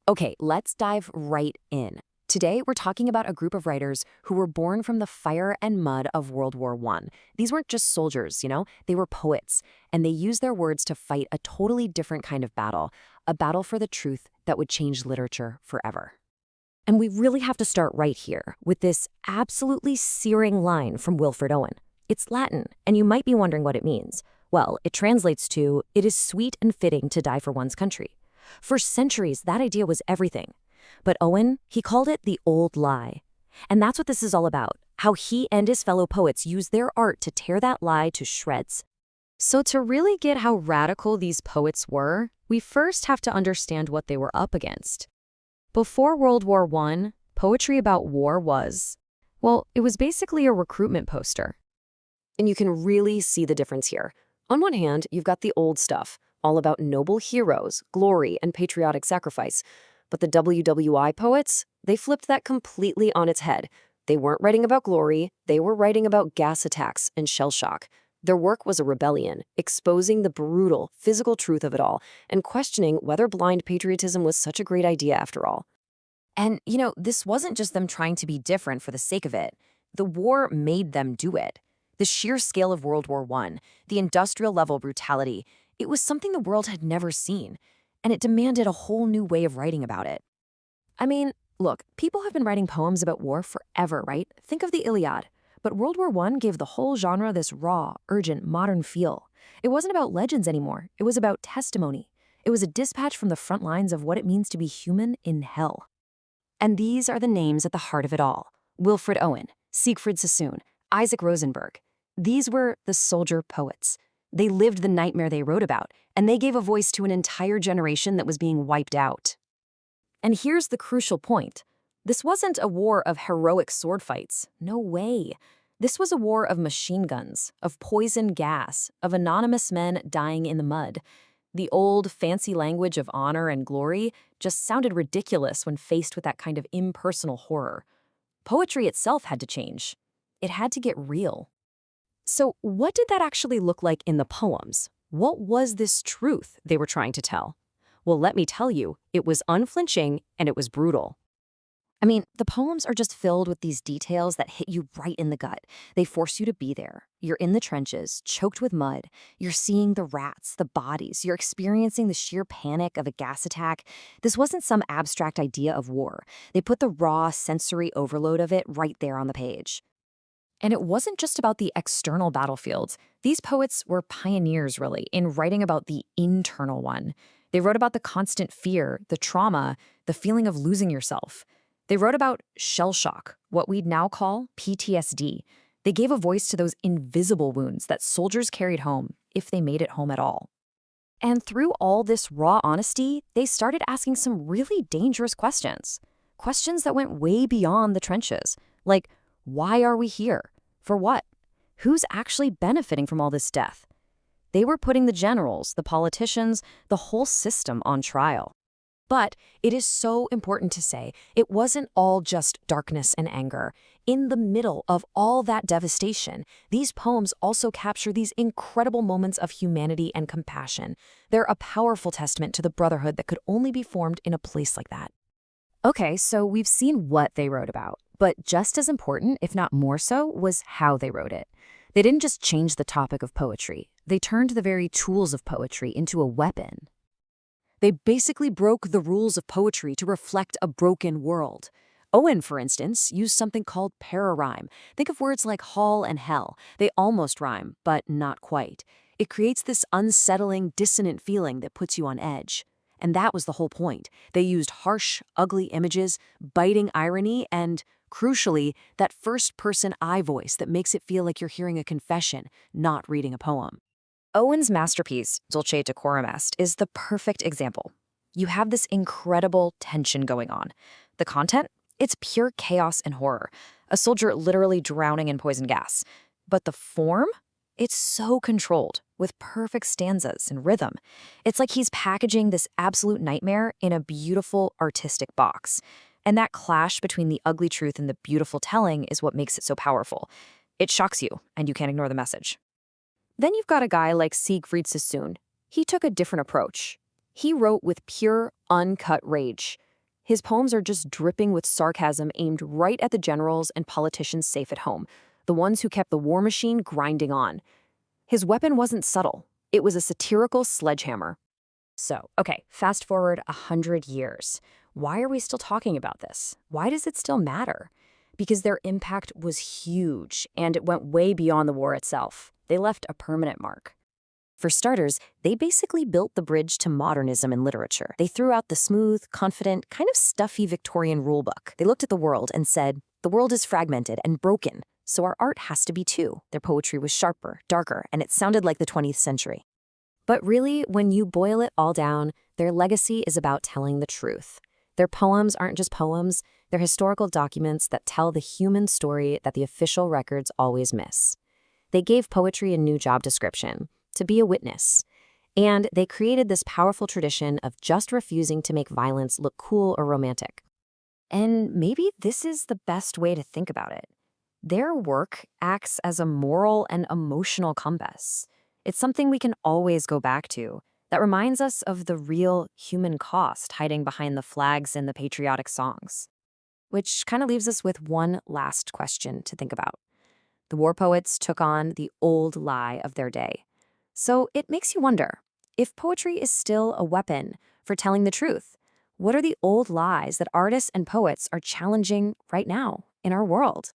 Okay, let's dive right in. Today, we're talking about a group of writers who were born from the fire and mud of World War I. These weren't just soldiers, they were poets, and they used their words to fight a totally different kind of battle, a battle for the truth that would change literature forever. And we really have to start right here with this absolutely searing line from Wilfred Owen. It's Latin, and you might be wondering what it means. Well, it translates to, "It is sweet and fitting to die for one's country." For centuries, that idea was everything. But Owen, he called it the old lie. And that's what this is all about, how he and his fellow poets use their art to tear that lie to shreds. So to really get how radical these poets were, we first have to understand what they were up against. Before World War I, poetry about war was, well, it was basically a recruitment poster. And you can really see the difference here. On one hand, you've got the old stuff, all about noble heroes, glory, and patriotic sacrifice. But the WWI poets, they flipped that completely on its head. They weren't writing about glory, they were writing about gas attacks and shell shock. Their work was a rebellion, exposing the brutal, physical truth of it all, and questioning whether blind patriotism was such a great idea after all. And, this wasn't just them trying to be different for the sake of it. The war made them do it. The sheer scale of World War I, the industrial-level brutality, it was something the world had never seen, and it demanded a whole new way of writing about it. I mean, look, people have been writing poems about war forever, right? Think of the Iliad. But World War I gave the whole genre this raw, urgent, modern feel. It wasn't about legends anymore. It was about testimony. It was a dispatch from the front lines of what it means to be human in hell. And these are the names at the heart of it all. Wilfred Owen, Siegfried Sassoon, Isaac Rosenberg. These were the soldier poets. They lived the nightmare they wrote about, and they gave a voice to an entire generation that was being wiped out. And here's the crucial point. This wasn't a war of heroic sword fights. No way. This was a war of machine guns, of poison gas, of anonymous men dying in the mud. The old, fancy language of honor and glory just sounded ridiculous when faced with that kind of impersonal horror. Poetry itself had to change. It had to get real. So what did that actually look like in the poems? What was this truth they were trying to tell? Well, let me tell you, it was unflinching and it was brutal. I mean, the poems are just filled with these details that hit you right in the gut. They force you to be there. You're in the trenches, choked with mud. You're seeing the rats, the bodies. You're experiencing the sheer panic of a gas attack. This wasn't some abstract idea of war. They put the raw sensory overload of it right there on the page. And it wasn't just about the external battlefields. These poets were pioneers, really, in writing about the internal one. They wrote about the constant fear, the trauma, the feeling of losing yourself. They wrote about shell shock, what we'd now call PTSD. They gave a voice to those invisible wounds that soldiers carried home, if they made it home at all. And through all this raw honesty, they started asking some really dangerous questions. Questions that went way beyond the trenches, like, why are we here? For what? Who's actually benefiting from all this death? They were putting the generals, the politicians, the whole system on trial. But it is so important to say, it wasn't all just darkness and anger. In the middle of all that devastation, these poems also capture these incredible moments of humanity and compassion. They're a powerful testament to the brotherhood that could only be formed in a place like that. Okay, so we've seen what they wrote about, but just as important, if not more so, was how they wrote it. They didn't just change the topic of poetry. They turned the very tools of poetry into a weapon. They basically broke the rules of poetry to reflect a broken world. Owen, for instance, used something called pararhyme. Think of words like hall and hell. They almost rhyme, but not quite. It creates this unsettling, dissonant feeling that puts you on edge. And that was the whole point. They used harsh, ugly images, biting irony, and, crucially, that first-person I voice that makes it feel like you're hearing a confession, not reading a poem. Owen's masterpiece, Dulce Decorum Est, is the perfect example. You have this incredible tension going on. The content? It's pure chaos and horror. A soldier literally drowning in poison gas. But the form? It's so controlled, with perfect stanzas and rhythm. It's like he's packaging this absolute nightmare in a beautiful, artistic box. And that clash between the ugly truth and the beautiful telling is what makes it so powerful. It shocks you, and you can't ignore the message. Then you've got a guy like Siegfried Sassoon. He took a different approach. He wrote with pure, uncut rage. His poems are just dripping with sarcasm aimed right at the generals and politicians safe at home, the ones who kept the war machine grinding on. His weapon wasn't subtle. It was a satirical sledgehammer. So, okay, fast forward 100 years. Why are we still talking about this? Why does it still matter? Because their impact was huge, and it went way beyond the war itself. They left a permanent mark. For starters, they basically built the bridge to modernism in literature. They threw out the smooth, confident, kind of stuffy Victorian rulebook. They looked at the world and said, the world is fragmented and broken, so our art has to be too. Their poetry was sharper, darker, and it sounded like the 20th century. But really, when you boil it all down, their legacy is about telling the truth. Their poems aren't just poems, they're historical documents that tell the human story that the official records always miss. They gave poetry a new job description, to be a witness. And they created this powerful tradition of just refusing to make violence look cool or romantic. And maybe this is the best way to think about it. Their work acts as a moral and emotional compass. It's something we can always go back to that reminds us of the real human cost hiding behind the flags and the patriotic songs. Which kind of leaves us with one last question to think about. The war poets took on the old lie of their day. So it makes you wonder, if poetry is still a weapon for telling the truth, what are the old lies that artists and poets are challenging right now in our world?